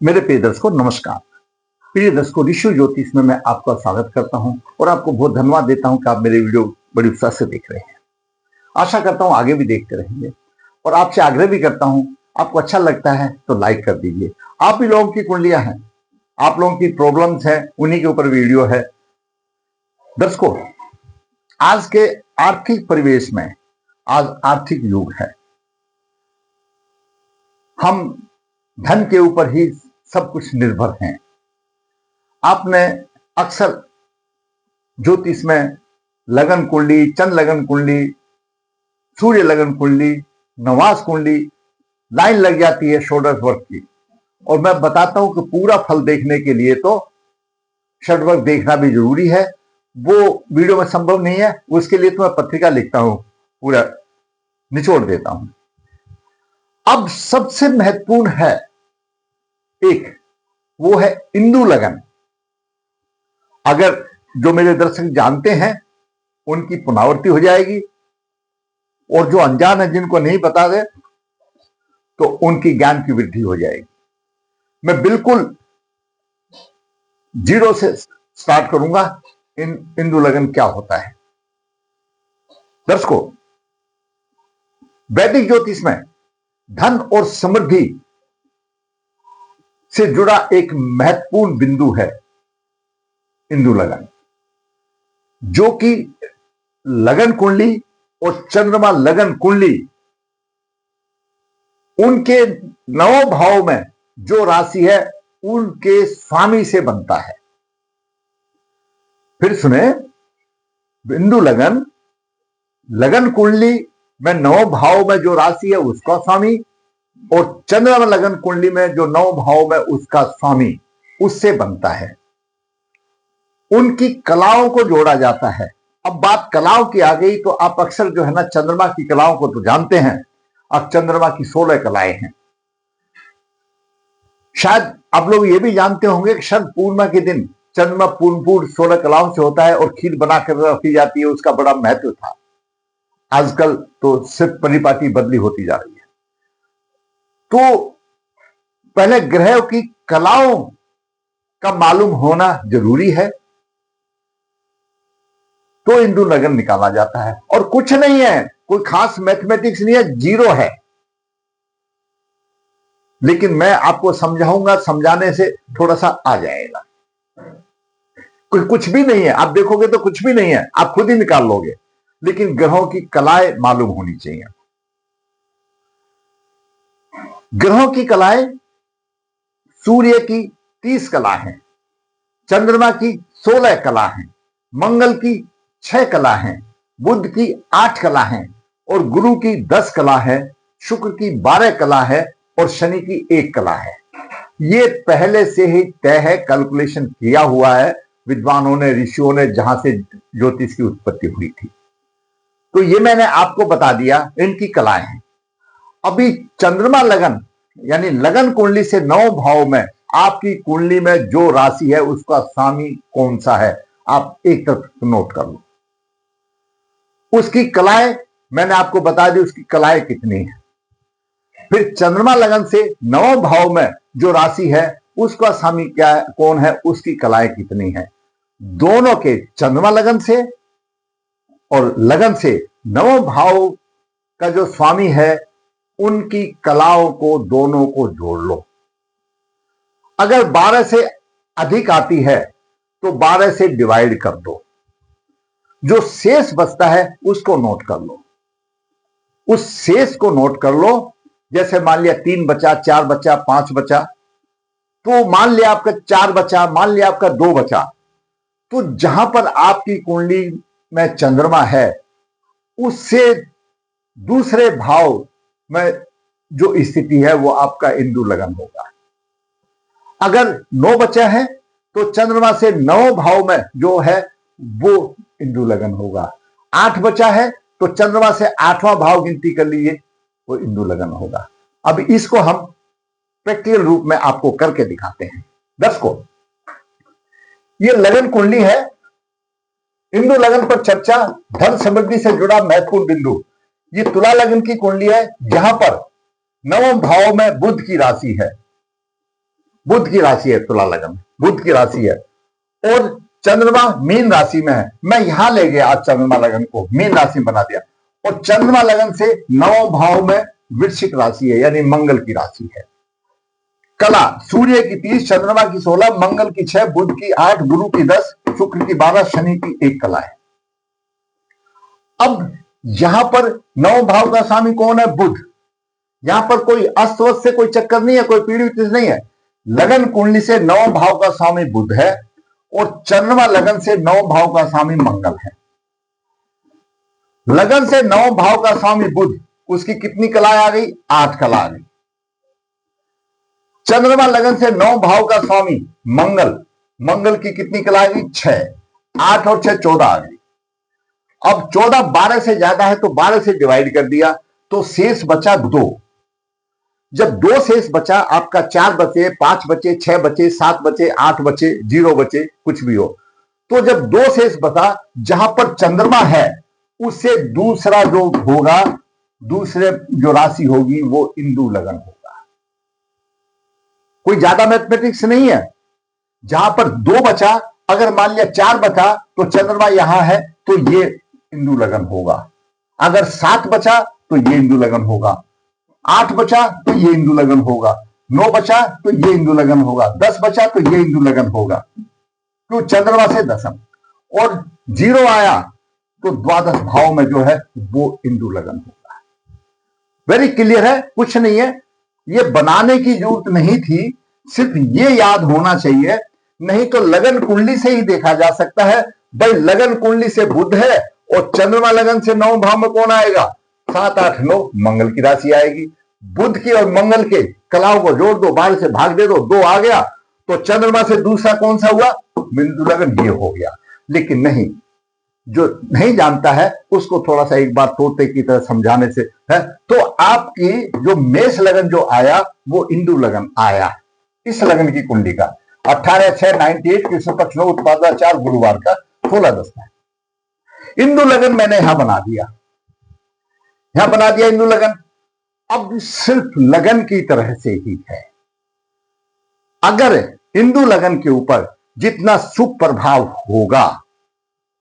मेरे प्रिय दर्शकों नमस्कार। प्रिय दर्शकों, ऋषि ज्योतिष में मैं आपका स्वागत करता हूं और आपको बहुत धन्यवाद देता हूं कि आप मेरे वीडियो बड़ी उत्साह से देख रहे हैं। आशा करता हूं आगे भी देखते रहेंगे और आपसे आग्रह भी करता हूं, आपको अच्छा लगता है तो लाइक कर दीजिए। आप ही लोगों की कुंडलियां हैं, आप लोगों की प्रॉब्लम्स हैं, उन्हीं के ऊपर वीडियो है। दर्शकों, आज के आर्थिक परिवेश में, आज आर्थिक युग है, हम धन के ऊपर ही सब कुछ निर्भर हैं। आपने अक्सर ज्योतिष में लगन कुंडली, चंद्र लगन कुंडली, सूर्य लगन कुंडली, नवास कुंडली लाइन लग जाती है षोडश वर्ग की, और मैं बताता हूं कि पूरा फल देखने के लिए तो षडवर्ग देखना भी जरूरी है। वो वीडियो में संभव नहीं है, उसके लिए तो मैं पत्रिका लिखता हूं, पूरा निचोड़ देता हूं। अब सबसे महत्वपूर्ण है एक, वो है इंदु लगन। अगर जो मेरे दर्शक जानते हैं उनकी पुनरावृत्ति हो जाएगी, और जो अनजान है, जिनको नहीं बता दे, तो उनकी ज्ञान की वृद्धि हो जाएगी। मैं बिल्कुल जीरो से स्टार्ट करूंगा। इंदु लगन क्या होता है? दर्शकों, वैदिक ज्योतिष में धन और समृद्धि से जुड़ा एक महत्वपूर्ण बिंदु है इंदु लगन, जो कि लगन कुंडली और चंद्रमा लगन कुंडली, उनके नौ भाव में जो राशि है उनके स्वामी से बनता है। फिर सुने, बिंदु लगन, लगन कुंडली में नौ भाव में जो राशि है उसका स्वामी, और चंद्रमा लगन कुंडली में जो नौ भाव में उसका स्वामी, उससे बनता है। उनकी कलाओं को जोड़ा जाता है। अब बात कलाओं की आ गई तो आप अक्सर जो है ना, चंद्रमा की कलाओं को तो जानते हैं। अब चंद्रमा की 16 कलाएं हैं। शायद आप लोग ये भी जानते होंगे कि शरद पूर्णिमा के दिन चंद्रमा पूर्ण 16 कलाओं से होता है और खीर बनाकर रखी जाती है। उसका बड़ा महत्व था। आजकल तो सिर्फ परिपाटी बदली होती जा रही है। तो पहले ग्रहों की कलाओं का मालूम होना जरूरी है, तो इंदु लगन निकाला जाता है। और कुछ नहीं है, कोई खास मैथमेटिक्स नहीं है, जीरो है। लेकिन मैं आपको समझाऊंगा, समझाने से थोड़ा सा आ जाएगा। कुछ भी नहीं है, आप देखोगे तो कुछ भी नहीं है, आप खुद ही निकाल लोगे। लेकिन ग्रहों की कलाएं मालूम होनी चाहिए। ग्रहों की कलाएं, सूर्य की 30 कला है, चंद्रमा की 16 कला है, मंगल की 6 कला है, बुध की 8 कला है, और गुरु की 10 कला है, शुक्र की 12 कला है, और शनि की 1 कला है। ये पहले से ही तय है, कैलकुलेशन किया हुआ है विद्वानों ने, ऋषियों ने, जहां से ज्योतिष की उत्पत्ति हुई थी। तो ये मैंने आपको बता दिया, इनकी कलाएं हैं। अभी चंद्रमा लगन यानी लगन कुंडली से 9 भाव में आपकी कुंडली में जो राशि है उसका स्वामी कौन सा है, आप एक तरफ नोट कर लो। उसकी कलाएं मैंने आपको बता दी, उसकी कलाएं कितनी है। फिर चंद्रमा लगन से 9 भाव में जो राशि है उसका स्वामी क्या है, कौन है, उसकी कलाएं कितनी है। दोनों के, चंद्रमा लगन से और लगन से 9 भाव का जो स्वामी है, उनकी कलाओं को दोनों को जोड़ लो। अगर 12 से अधिक आती है तो 12 से डिवाइड कर दो। जो शेष बचता है उसको नोट कर लो। उस शेष को नोट कर लो। जैसे मान लिया 3 बचा, 4 बचा, 5 बचा, तो मान लिया आपका 4 बचा, मान लिया आपका 2 बचा, तो जहां पर आपकी कुंडली में चंद्रमा है उससे दूसरे भाव में जो स्थिति है वो आपका इंदु लगन होगा। अगर 9 बचा है तो चंद्रमा से 9 भाव में जो है वो इंदु लगन होगा। 8 बचा है तो चंद्रमा से 8वां भाव गिनती कर लीजिए, वो इंदु लगन होगा। अब इसको हम प्रैक्टिकल रूप में आपको करके दिखाते हैं। दर्शकों, ये लगन कुंडली है। इंदु लगन पर चर्चा, धन समृद्धि से जुड़ा महत्वपूर्ण बिंदु। ये तुला लगन की कुंडली है, जहां पर 9वें भाव में बुध की राशि है। बुध की राशि है तुला लगन, बुध की राशि है और चंद्रमा मीन राशि में है। मैं यहां ले गया आज चंद्रमा लगन को मीन राशि में बना दिया और चंद्रमा लगन से 9 भाव में वृश्चिक राशि है यानी मंगल की राशि है। कला सूर्य की 30, चंद्रमा की 16, मंगल की 6, बुध की 8, गुरु की 10, शुक्र की 12, शनि की 1 कला है। अब यहां पर 9 भाव का स्वामी कौन है? बुध। यहां पर कोई अस्तवस्त से कोई चक्कर नहीं है, कोई पीड़ित नहीं है। लगन कुंडली से 9 भाव का स्वामी बुध है और चंद्रमा लगन से 9 भाव का स्वामी मंगल है। लगन से 9 भाव का स्वामी बुध, उसकी कितनी कलाएं आ गई? 8 कला आ गई। चंद्रमा लगन से 9 भाव का स्वामी मंगल, मंगल की कितनी कला आ गई? 6। 8 और 6 14 आ गई। अब 14 12 से ज्यादा है तो 12 से डिवाइड कर दिया तो शेष बचा 2। जब 2 शेष बचा, आपका 4 बचे, 5 बचे, 6 बचे, 7 बचे, 8 बचे, 0 बचे, कुछ भी हो, तो जब 2 शेष बचा, जहां पर चंद्रमा है उससे दूसरा जो होगा, दूसरे जो राशि होगी वो इंदु लगन होगा। कोई ज्यादा मैथमेटिक्स नहीं है। जहां पर 2 बचा, अगर मान लिया 4 बचा तो चंद्रमा यहां है तो ये इंदु लगन होगा। अगर 7 बचा तो ये इंदु लगन होगा, 8 बचा तो ये इंदु लगन होगा, 9 बचा तो ये इंदु लगन होगा, 10 बचा तो ये इंदु लगन होगा। क्यों? चंद्रमा से दशम और 0 आया तो द्वादश भाव में जो है वो इंदु लगन होगा। वेरी क्लियर है, कुछ नहीं है, ये बनाने की जरूरत नहीं थी, सिर्फ ये याद होना चाहिए। नहीं तो लगन कुंडली से ही देखा जा सकता है। भाई लगन कुंडली से बुध है और चंद्रमा लगन से 9 भाव में कौन आएगा? 7 8 9 मंगल की राशि आएगी। बुध की और मंगल के कलाओं को जोड़ दो, 12 से भाग दे दो, 2 आ गया तो चंद्रमा से दूसरा कौन सा हुआ? बिंदु लगन, ये हो गया। लेकिन नहीं, जो नहीं जानता है उसको थोड़ा सा एक बार तोते की तरह समझाने से है तो आपकी जो मेष लगन जो आया वो इंदु लगन आया। इस लगन की कुंडली का 18/6/98 कृष्ण पक्ष 9 उत्पादा 4 गुरुवार का 16/10 है। इंदु लगन मैंने यहां बना दिया, यहां बना दिया इंदु लगन। अब सिर्फ लगन की तरह से ही है। अगर इंदु लगन के ऊपर जितना शुभ प्रभाव होगा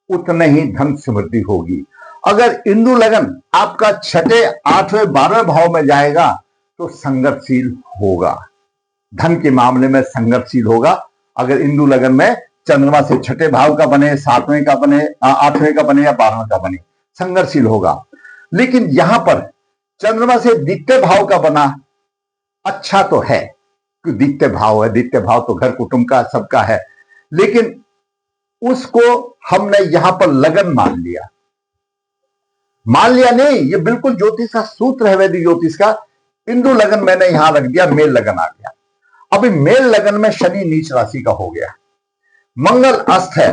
उतने ही धन समृद्धि होगी। अगर इंदु लगन आपका 6, 8, 12 भाव में जाएगा तो संघर्षशील होगा, धन के मामले में संघर्षशील होगा। अगर इंदु लगन में चंद्रमा से 6 भाव का बने, 7वें का बने, 8वें का बने या 12वें का बने, संघर्षशील होगा। लेकिन यहां पर चंद्रमा से द्वितीय भाव का बना अच्छा तो है, क्योंकि द्वितीय भाव है, द्वितीय भाव तो घर कुटुंब का सबका है, लेकिन उसको हमने यहां पर लगन मान लिया। मान लिया नहीं, ये बिल्कुल ज्योतिष का सूत्र है, वैदिक ज्योतिष का। इंदु लगन मैंने यहां रख दिया, मेल लगन आ गया। अभी मेल लगन में शनि नीच राशि का हो गया, मंगल अस्त है,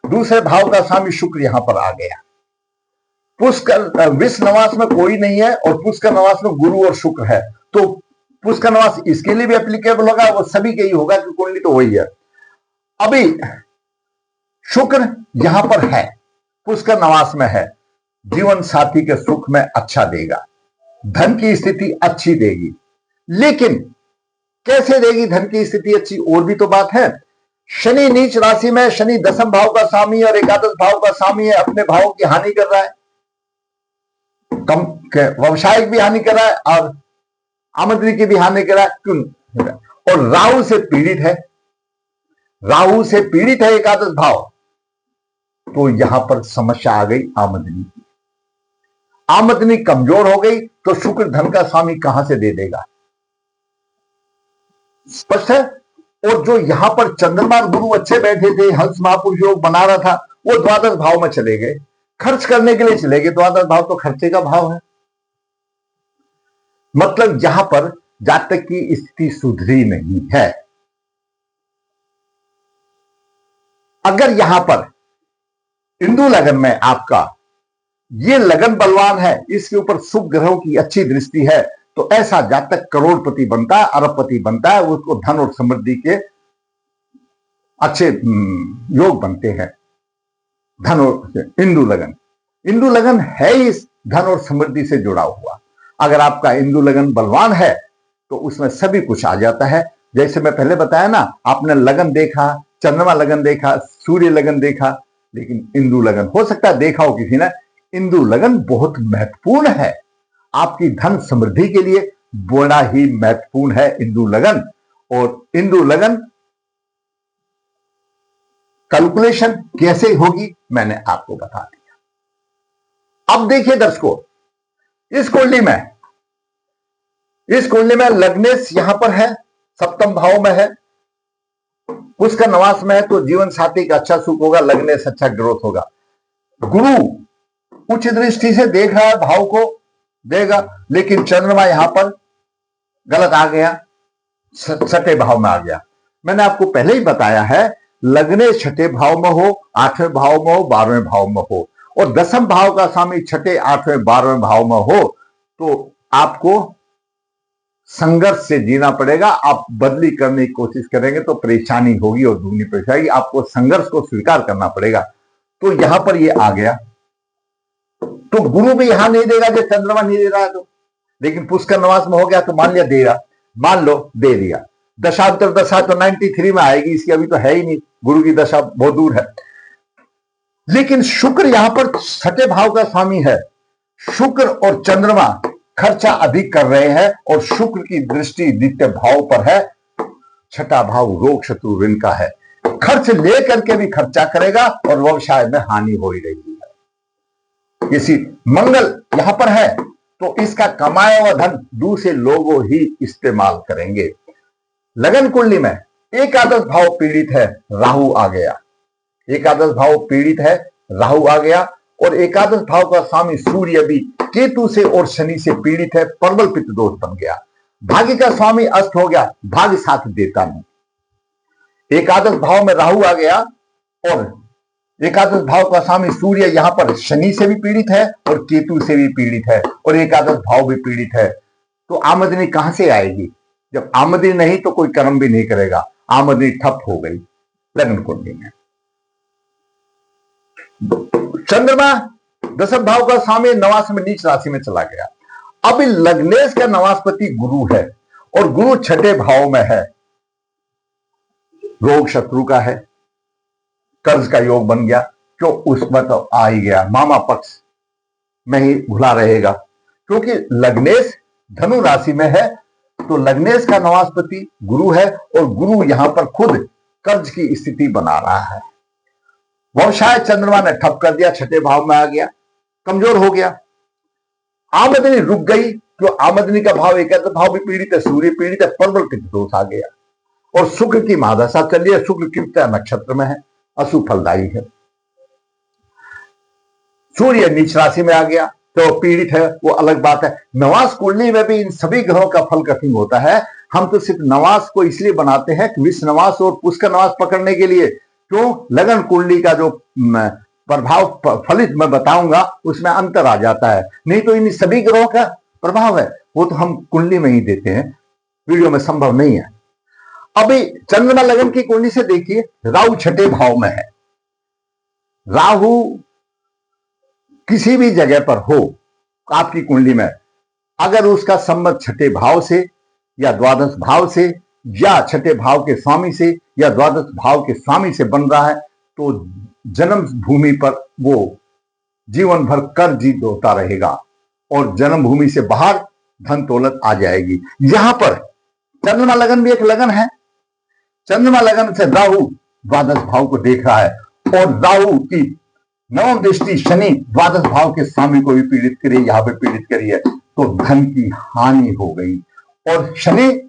दूसरे भाव का स्वामी शुक्र यहां पर आ गया। पुष्कर विश्व नवास में कोई नहीं है और पुष्कर नवास में गुरु और शुक्र है, तो पुष्कर नवास इसके लिए भी एप्लीकेबल होगा, वो सभी के ही होगा कि कुंडली तो वही है। अभी शुक्र यहां पर है, पुष्कर नवास में है, जीवन साथी के सुख में अच्छा देगा, धन की स्थिति अच्छी देगी। लेकिन कैसे देगी धन की स्थिति अच्छी? और भी तो बात है। शनि नीच राशि में, शनि 10वें भाव का स्वामी और 11वें भाव का स्वामी है, अपने भाव की हानि कर रहा है, कम व्यवसायिक भी हानि कर रहा है और आमदनी की भी हानि कर रहा है। क्यों? और राहु से पीड़ित है, राहु से पीड़ित है 11वां भाव, तो यहां पर समस्या आ गई आमदनी की। आमदनी कमजोर हो गई तो शुक्र धन का स्वामी कहां से दे देगा? स्पष्ट है। और जो यहां पर चंद्रमा और गुरु अच्छे बैठे थे, हंस महापुरुष योग बना रहा था, वो द्वादश भाव में चले गए, खर्च करने के लिए चले गए। द्वादश भाव तो खर्चे का भाव है। मतलब यहां पर जातक की स्थिति सुधरी नहीं है। अगर यहां पर इंदु लगन में आपका ये लगन बलवान है, इसके ऊपर शुभ ग्रहों की अच्छी दृष्टि है, तो ऐसा जातक करोड़पति बनता है, अरबपति बनता है, उसको धन और समृद्धि के अच्छे योग बनते हैं। धन और इंदु लगन, इंदु लगन है इस धन और समृद्धि से जुड़ा हुआ। अगर आपका इंदु लगन बलवान है तो उसमें सभी कुछ आ जाता है। जैसे मैं पहले बताया ना, आपने लगन देखा, चंद्रमा लगन देखा, सूर्य लगन देखा, लेकिन इंदु लगन हो सकता है देखा हो किसी ने। इंदु लगन बहुत महत्वपूर्ण है आपकी धन समृद्धि के लिए, बड़ा ही महत्वपूर्ण है इंदु लगन। और इंदु लगन कैलकुलेशन कैसे होगी मैंने आपको बता दिया। अब देखिए दर्शकों, इस कुंडली में लग्नेश यहां पर है, सप्तम भाव में है, उसका नवास में है, तो जीवन साथी का अच्छा सुख होगा, लग्नेश अच्छा ग्रोथ होगा। गुरु उच्च दृष्टि से देख रहा है, भाव को देगा, लेकिन चंद्रमा यहां पर गलत आ गया, छठे भाव में आ गया। मैंने आपको पहले ही बताया है, लग्नेश छठे भाव में हो, आठवें भाव में हो, 12वें भाव में हो, और दसम भाव का स्वामी छठे, आठवें, 12वें भाव में हो, तो आपको संघर्ष से जीना पड़ेगा। आप बदली करने की कोशिश करेंगे तो परेशानी होगी, और दुगनी परेशानी, आपको संघर्ष को स्वीकार करना पड़ेगा। तो यहां पर ये आ गया, तो गुरु भी यहां नहीं देगा जब चंद्रमा नहीं दे रहा है तो, लेकिन पुष्कर नवास में हो गया तो मान लिया दे रहा, मान लो दे दिया। दशांतर दशा तो 93 में आएगी, इसकी अभी तो है ही नहीं, गुरु की दशा बहुत दूर है। लेकिन शुक्र यहां पर छठे भाव का स्वामी है, शुक्र और चंद्रमा खर्चा अधिक कर रहे हैं, और शुक्र की दृष्टि द्वितीय भाव पर है, छठा भाव रोग शत्रु ऋण का है, खर्च लेकर के भी खर्चा करेगा, और व्यवसाय में हानि हो ही रही है। इसी मंगल यहां पर है, तो इसका कमाया हुआ धन दूसरे लोगों ही इस्तेमाल करेंगे। लगन कुंडली में एकादश भाव पीड़ित है, राहु आ गया, एकादश भाव पीड़ित है, राहु आ गया, और एकादश भाव का स्वामी सूर्य भी केतु से और शनि से पीड़ित है, प्रबल पित्त दोष बन गया। भाग्य का स्वामी अस्त हो गया, भाग्य साथ देता नहीं। एकादश भाव में राहु आ गया, और एकादश भाव का स्वामी सूर्य यहां पर शनि से भी पीड़ित है और केतु से भी पीड़ित है, और एकादश भाव भी पीड़ित है। तो आमदनी कहां से आएगी? जब आमदनी नहीं तो कोई कर्म भी नहीं करेगा, आमदनी ठप हो गई लगन कुंडली में। चंद्रमा दशम भाव का स्वामी नवास में नीच राशि में चला गया। अब लग्नेश का नवासपति गुरु है, और गुरु छठे भाव में है, रोग शत्रु का है, कर्ज का योग बन गया, क्यों उसमें तो आ ही गया, मामा पक्ष में ही भुला रहेगा, क्योंकि लग्नेश धनु राशि में है, तो लग्नेश का नवासपति गुरु है, और गुरु यहां पर खुद कर्ज की स्थिति बना रहा है। व्यवसाय चंद्रमा ने ठप कर दिया, छठे भाव में आ गया, कमजोर हो गया। आमदनी रुक गई, क्यों? आमदनी का भाव एकादश भाव भी पीड़ित है, सूर्य पीड़ित है, प्रबल पित्त दोष आ गया, और शुक्र की महादशा चल रही है, शुक्र कृत्या नक्षत्र में है, अशुभ फलदायी है। सूर्य नीच राशि में आ गया तो पीड़ित है, वो अलग बात है। नवास कुंडली में भी इन सभी ग्रहों का फल कठिन होता है। हम तो सिर्फ नवास को इसलिए बनाते हैं कि विश्व नवास और पुष्कर नवास पकड़ने के लिए, क्यों? लगन कुंडली का जो प्रभाव फलित मैं बताऊंगा उसमें अंतर आ जाता है, नहीं तो इन सभी ग्रहों का प्रभाव है, वो तो हम कुंडली में ही देते हैं, वीडियो में संभव नहीं है। अभी चंद्रमा लगन की कुंडली से देखिए, राहु छठे भाव में है। राहु किसी भी जगह पर हो आपकी कुंडली में, अगर उसका संबंध छठे भाव से या द्वादश भाव से या छठे भाव के स्वामी से या द्वादश भाव के स्वामी से बन रहा है, तो जन्म भूमि पर वो जीवन भर कर्जित होता रहेगा, और जन्म भूमि से बाहर धन दौलत आ जाएगी। यहां पर चंद्रमा लगन भी एक लगन है, चंद्रमा लगन से राहु द्वादश भाव को देख रहा है, और राहु की नवम दृष्टि शनि द्वादश भाव के स्वामी को भी पीड़ित करी, यहां पे पीड़ित करी है, तो धन की हानि हो गई। और शनि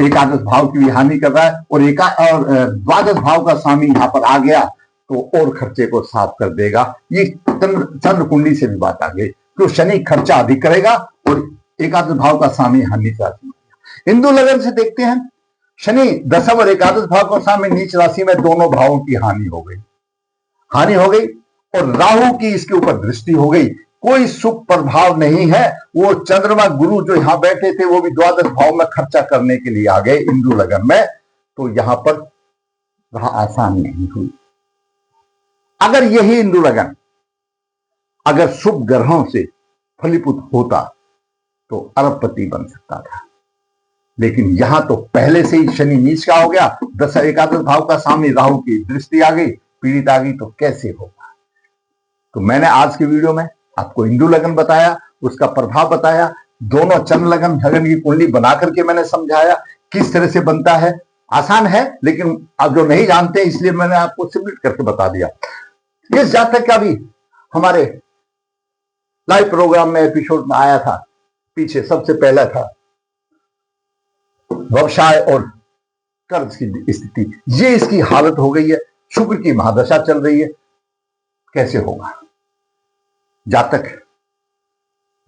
एकादश भाव की भी हानि कर रहा है, और द्वादश भाव का स्वामी यहां पर आ गया तो और खर्चे को साफ कर देगा। ये चंद्र कुंडली से भी बात आ गई, तो शनि खर्चा अधिक करेगा और एकादश भाव का स्वामी हानि चाहती है। हिंदू लगन से देखते हैं, शनि दसम और एकादश भाव का स्वामी नीच राशि में, दोनों भावों की हानि हो गई, और राहु की इसके ऊपर दृष्टि हो गई। कोई शुभ प्रभाव नहीं है। वो चंद्रमा गुरु जो यहां बैठे थे वो भी द्वादश भाव में खर्चा करने के लिए आ गए हिंदू लगन में, तो यहां पर वहां आसान नहीं हुई। अगर यही हिंदू लगन अगर शुभ ग्रहों से फलीभूत होता तो अरबपति बन सकता था, लेकिन यहां तो पहले से ही शनि नीच का हो गया, दशा एकादश भाव का सामने राहु की दृष्टि आ गई, पीड़ित आ गई, तो कैसे होगा। तो मैंने आज की वीडियो में आपको हिंदू लगन बताया, उसका प्रभाव बताया, दोनों चंद्र लगन लगन की कुंडली बना करके मैंने समझाया किस तरह से बनता है। आसान है, लेकिन आप जो नहीं जानते इसलिए मैंने आपको सिम्युलेट करके बता दिया। इस जातक का भी हमारे लाइव प्रोग्राम में एपिसोड में आया था, पीछे सबसे पहला था व्यवसाय और कर्ज की स्थिति, ये इसकी हालत हो गई है, शुक्र की महादशा चल रही है, कैसे होगा। जातक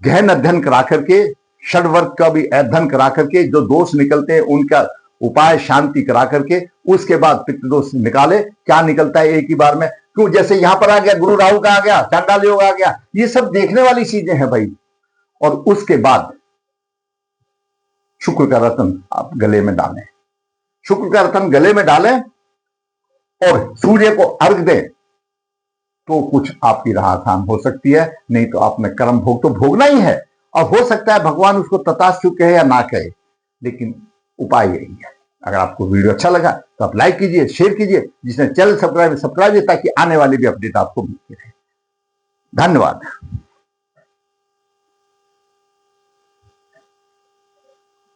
गहन अध्ययन करा करके, षडवर्ग का भी अध्ययन करा करके, जो दोष निकलते हैं उनका उपाय शांति करा करके, उसके बाद पितृदोष निकाले, क्या निकलता है एक ही बार में। क्यों, जैसे यहां पर आ गया गुरु राहु का आ गया, चांडाल योग आ गया, ये सब देखने वाली चीजें हैं भाई। और उसके बाद शुक्र का रत्न आप गले में डालें, शुक्र का रत्न गले में डालें और सूर्य को अर्घ दें, तो कुछ आपकी राह आसान हो सकती है। नहीं तो आपने कर्म भोग तो भोगना ही है, और हो सकता है भगवान उसको तथास्तु कहे या ना कहे, लेकिन उपाय यही है। अगर आपको वीडियो अच्छा लगा तो आप लाइक कीजिए, शेयर कीजिए, जिसने चैनल सब्सक्राइब, ताकि आने वाली भी अपडेट आपको मिलती रहे। धन्यवाद।